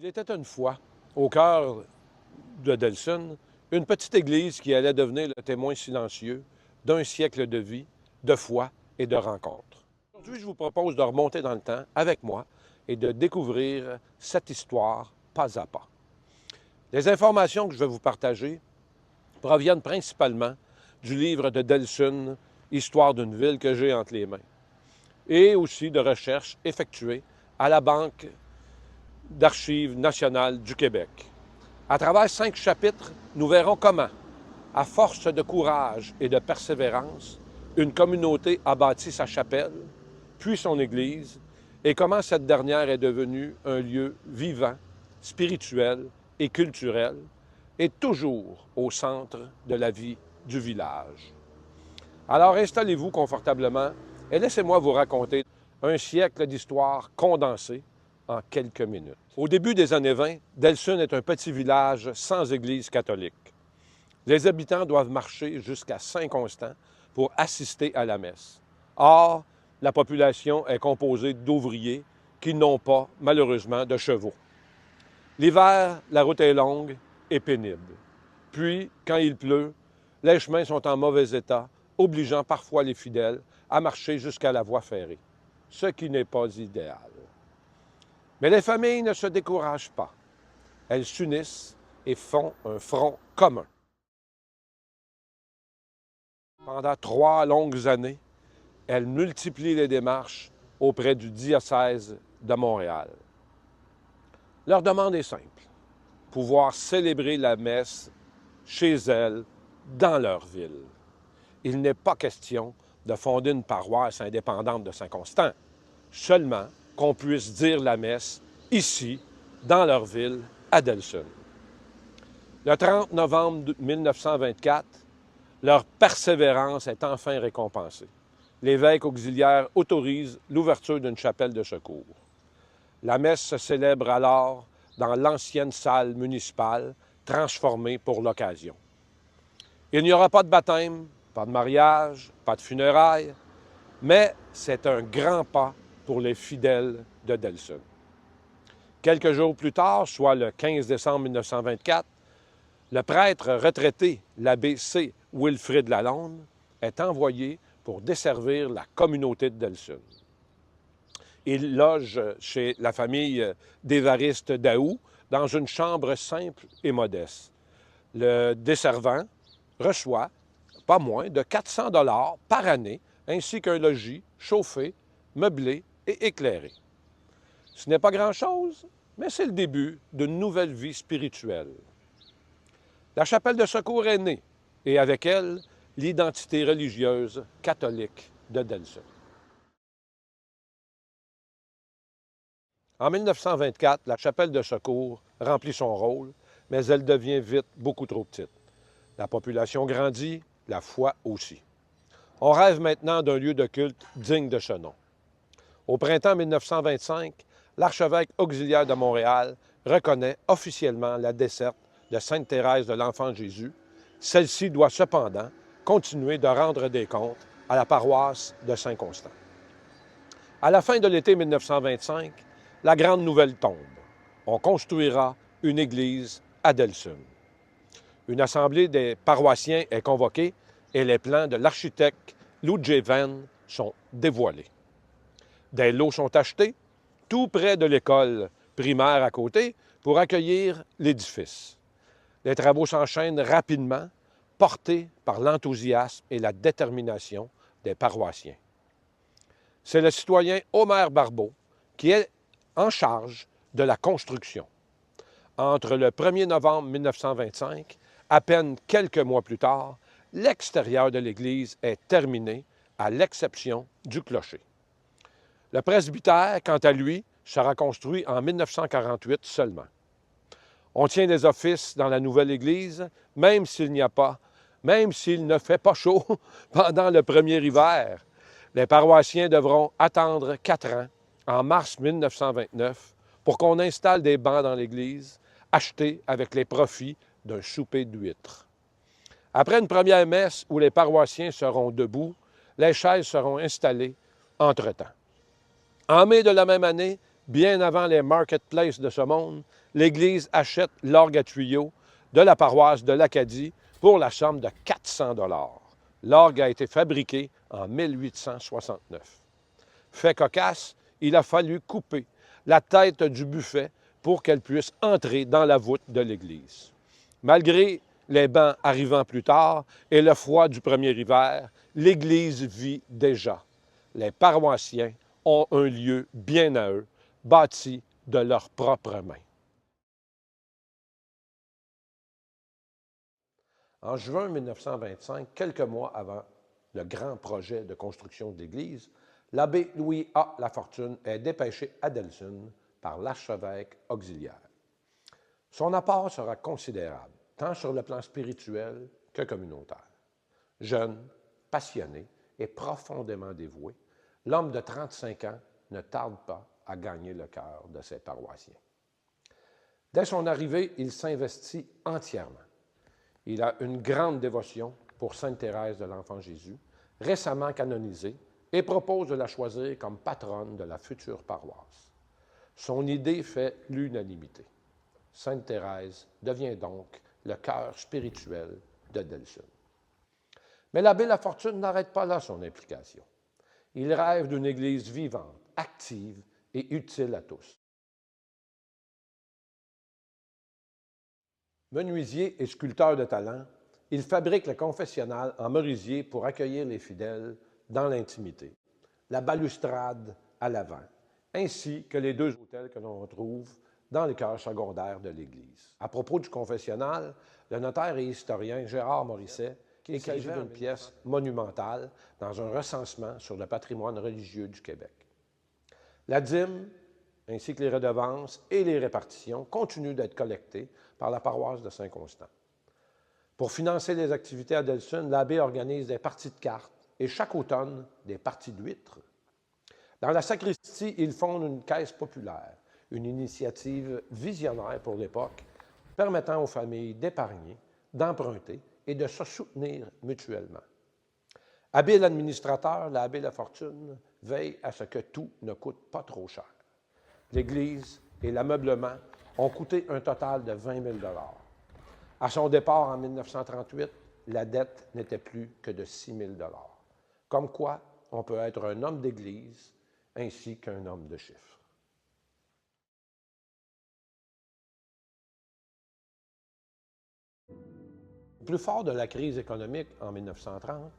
Il était une fois, au cœur de Delson, une petite église qui allait devenir le témoin silencieux d'un siècle de vie, de foi et de rencontres. Aujourd'hui, je vous propose de remonter dans le temps avec moi et de découvrir cette histoire pas à pas. Les informations que je vais vous partager proviennent principalement du livre de Delson, Histoire d'une ville, que j'ai entre les mains, et aussi de recherches effectuées à la Banque d'Archives nationales du Québec. À travers 5 chapitres, nous verrons comment, à force de courage et de persévérance, une communauté a bâti sa chapelle, puis son église, et comment cette dernière est devenue un lieu vivant, spirituel et culturel, et toujours au centre de la vie du village. Alors installez-vous confortablement et laissez-moi vous raconter un siècle d'histoire condensée en quelques minutes. Au début des années 20, Delson est un petit village sans église catholique. Les habitants doivent marcher jusqu'à Saint-Constant pour assister à la messe. Or, la population est composée d'ouvriers qui n'ont pas, malheureusement, de chevaux. L'hiver, la route est longue et pénible. Puis, quand il pleut, les chemins sont en mauvais état, obligeant parfois les fidèles à marcher jusqu'à la voie ferrée, ce qui n'est pas idéal. Mais les familles ne se découragent pas. Elles s'unissent et font un front commun. Pendant 3 longues années, elles multiplient les démarches auprès du diocèse de Montréal. Leur demande est simple: pouvoir célébrer la messe chez elles, dans leur ville. Il n'est pas question de fonder une paroisse indépendante de Saint-Constant, seulement qu'on puisse dire la messe ici, dans leur ville, à Delson. Le 30 novembre 1924, leur persévérance est enfin récompensée. L'évêque auxiliaire autorise l'ouverture d'une chapelle de secours. La messe se célèbre alors dans l'ancienne salle municipale, transformée pour l'occasion. Il n'y aura pas de baptême, pas de mariage, pas de funérailles, mais c'est un grand pas pour les fidèles de Delson. Quelques jours plus tard, soit le 15 décembre 1924, le prêtre retraité, l'abbé C. Wilfrid Lalonde, est envoyé pour desservir la communauté de Delson. Il loge chez la famille d'Évariste Daou dans une chambre simple et modeste. Le desservant reçoit pas moins de 400 $ par année, ainsi qu'un logis chauffé, meublé et éclairé. Ce n'est pas grand-chose, mais c'est le début d'une nouvelle vie spirituelle. La chapelle de secours est née, et avec elle, l'identité religieuse catholique de Delson. En 1924, la chapelle de secours remplit son rôle, mais elle devient vite beaucoup trop petite. La population grandit, la foi aussi. On rêve maintenant d'un lieu de culte digne de ce nom. Au printemps 1925, l'archevêque auxiliaire de Montréal reconnaît officiellement la desserte de Sainte-Thérèse de l'Enfant-Jésus. Celle-ci doit cependant continuer de rendre des comptes à la paroisse de Saint-Constant. À la fin de l'été 1925, la grande nouvelle tombe. On construira une église à Delson. Une assemblée des paroissiens est convoquée et les plans de l'architecte Lou J. Venn sont dévoilés. Des lots sont achetés, tout près de l'école primaire à côté, pour accueillir l'édifice. Les travaux s'enchaînent rapidement, portés par l'enthousiasme et la détermination des paroissiens. C'est le citoyen Omer Barbeau qui est en charge de la construction. Entre le 1er novembre 1925, à peine quelques mois plus tard, l'extérieur de l'église est terminé, à l'exception du clocher. Le presbytère, quant à lui, sera construit en 1948 seulement. On tient des offices dans la nouvelle église, même s'il ne fait pas chaud pendant le premier hiver. Les paroissiens devront attendre 4 ans, en mars 1929, pour qu'on installe des bancs dans l'église, achetés avec les profits d'un souper d'huîtres. Après une première messe où les paroissiens seront debout, les chaises seront installées entre-temps. En mai de la même année, bien avant les marketplaces de ce monde, l'Église achète l'orgue à tuyaux de la paroisse de l'Acadie pour la somme de 400 $. L'orgue a été fabriqué en 1869. Fait cocasse, il a fallu couper la tête du buffet pour qu'elle puisse entrer dans la voûte de l'église. Malgré les bancs arrivant plus tard et le froid du premier hiver, l'église vit déjà. Les paroissiens ont un lieu bien à eux, bâti de leurs propres mains. En juin 1925, quelques mois avant le grand projet de construction de l'église, l'abbé Louis A. Lafortune est dépêché à Delsun par l'archevêque auxiliaire. Son apport sera considérable, tant sur le plan spirituel que communautaire. Jeune, passionné et profondément dévoué, l'homme de 35 ans ne tarde pas à gagner le cœur de ses paroissiens. Dès son arrivée, il s'investit entièrement. Il a une grande dévotion pour Sainte Thérèse de l'Enfant Jésus, récemment canonisée, et propose de la choisir comme patronne de la future paroisse. Son idée fait l'unanimité. Sainte Thérèse devient donc le cœur spirituel de Delsun. Mais l'abbé Lafortune n'arrête pas là son implication. Il rêve d'une Église vivante, active et utile à tous. Menuisier et sculpteur de talent, il fabrique le confessionnal en merisier pour accueillir les fidèles dans l'intimité, la balustrade à l'avant, ainsi que les deux autels que l'on retrouve dans les chœurs secondaires de l'Église. À propos du confessionnal, le notaire et historien Gérard Morisset écrivit une pièce monumentale dans un recensement sur le patrimoine religieux du Québec. La dîme, ainsi que les redevances et les répartitions, continuent d'être collectées par la paroisse de Saint-Constant. Pour financer les activités à Delsun, l'abbé organise des parties de cartes et chaque automne, des parties d'huîtres. Dans la sacristie, il fonde une caisse populaire, une initiative visionnaire pour l'époque, permettant aux familles d'épargner, d'emprunter et de se soutenir mutuellement. Habile administrateur, l'abbé Lafortune veille à ce que tout ne coûte pas trop cher. L'Église et l'ameublement ont coûté un total de 20 000 $. À son départ en 1938, la dette n'était plus que de 6 000 $. Comme quoi, on peut être un homme d'Église ainsi qu'un homme de chiffres. Au plus fort de la crise économique en 1930,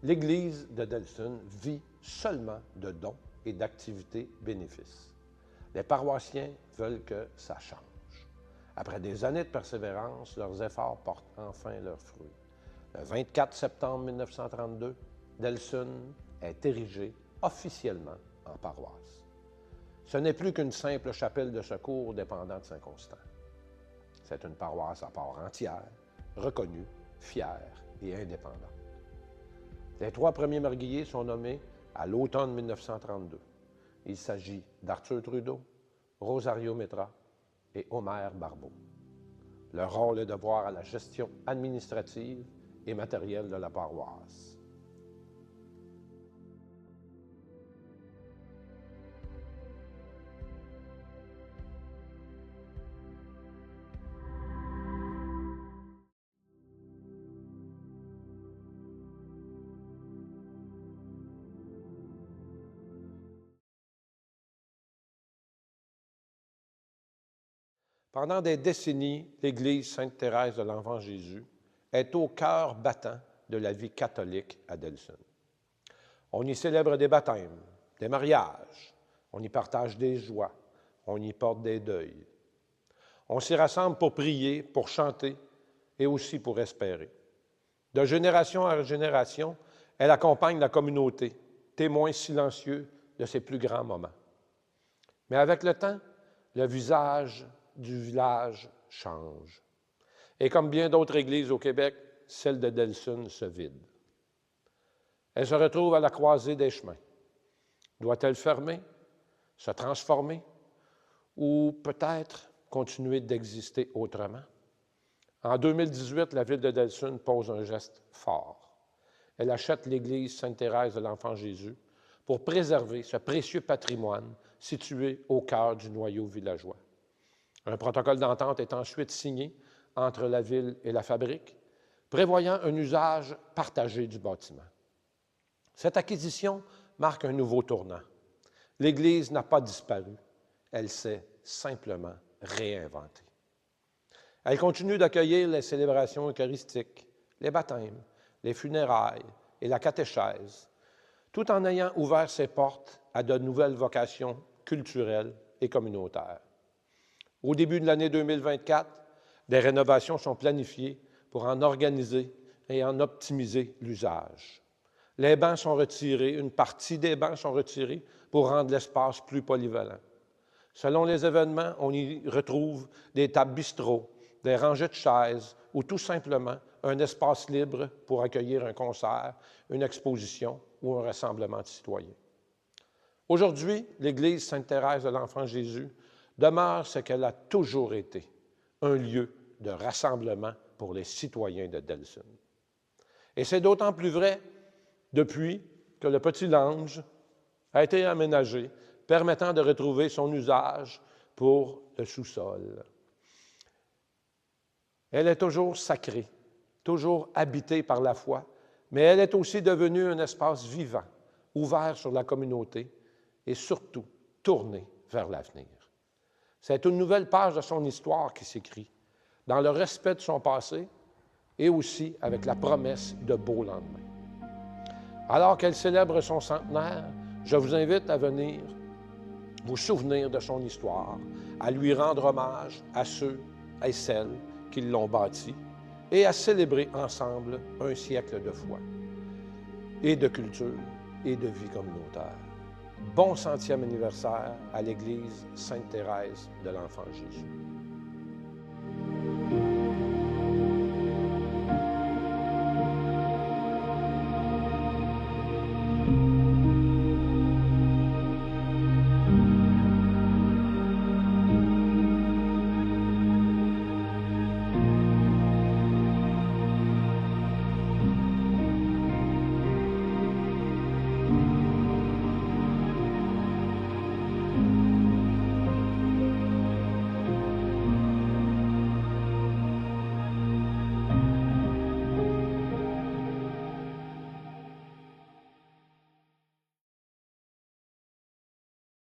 l'Église de Delsun vit seulement de dons et d'activités bénéfices. Les paroissiens veulent que ça change. Après des années de persévérance, leurs efforts portent enfin leurs fruits. Le 24 septembre 1932, Delsun est érigé officiellement en paroisse. Ce n'est plus qu'une simple chapelle de secours dépendant de Saint-Constant. C'est une paroisse à part entière, reconnue, fière et indépendante. Les 3 premiers marguilliers sont nommés à l'automne 1932. Il s'agit d'Arthur Trudeau, Rosario Métra et Omer Barbeau. Leur rôle est de voir à la gestion administrative et matérielle de la paroisse. Pendant des décennies, l'Église Sainte-Thérèse de l'Enfant Jésus est au cœur battant de la vie catholique à Delsun. On y célèbre des baptêmes, des mariages, on y partage des joies, on y porte des deuils. On s'y rassemble pour prier, pour chanter et aussi pour espérer. De génération en génération, elle accompagne la communauté, témoin silencieux de ses plus grands moments. Mais avec le temps, le visage du village change. Et comme bien d'autres églises au Québec, celle de Delsun se vide. Elle se retrouve à la croisée des chemins. Doit-elle fermer, se transformer ou peut-être continuer d'exister autrement? En 2018, la ville de Delsun pose un geste fort. Elle achète l'église Sainte-Thérèse de l'Enfant Jésus pour préserver ce précieux patrimoine situé au cœur du noyau villageois. Un protocole d'entente est ensuite signé entre la ville et la fabrique, prévoyant un usage partagé du bâtiment. Cette acquisition marque un nouveau tournant. L'Église n'a pas disparu, elle s'est simplement réinventée. Elle continue d'accueillir les célébrations eucharistiques, les baptêmes, les funérailles et la catéchèse, tout en ayant ouvert ses portes à de nouvelles vocations culturelles et communautaires. Au début de l'année 2024, des rénovations sont planifiées pour en organiser et en optimiser l'usage. Les bancs sont retirés, une partie des bancs sont retirés pour rendre l'espace plus polyvalent. Selon les événements, on y retrouve des tables bistrot, des rangées de chaises ou tout simplement un espace libre pour accueillir un concert, une exposition ou un rassemblement de citoyens. Aujourd'hui, l'Église Sainte-Thérèse de l'Enfant Jésus demeure ce qu'elle a toujours été, un lieu de rassemblement pour les citoyens de Delson. Et c'est d'autant plus vrai depuis que le Petit Lange a été aménagé, permettant de retrouver son usage pour le sous-sol. Elle est toujours sacrée, toujours habitée par la foi, mais elle est aussi devenue un espace vivant, ouvert sur la communauté et surtout tourné vers l'avenir. C'est une nouvelle page de son histoire qui s'écrit, dans le respect de son passé et aussi avec la promesse de beaux lendemains. Alors qu'elle célèbre son centenaire, je vous invite à venir vous souvenir de son histoire, à lui rendre hommage à ceux et celles qui l'ont bâti et à célébrer ensemble un siècle de foi et de culture et de vie communautaire. Bon 100e anniversaire à l'Église Sainte-Thérèse de l'Enfant Jésus.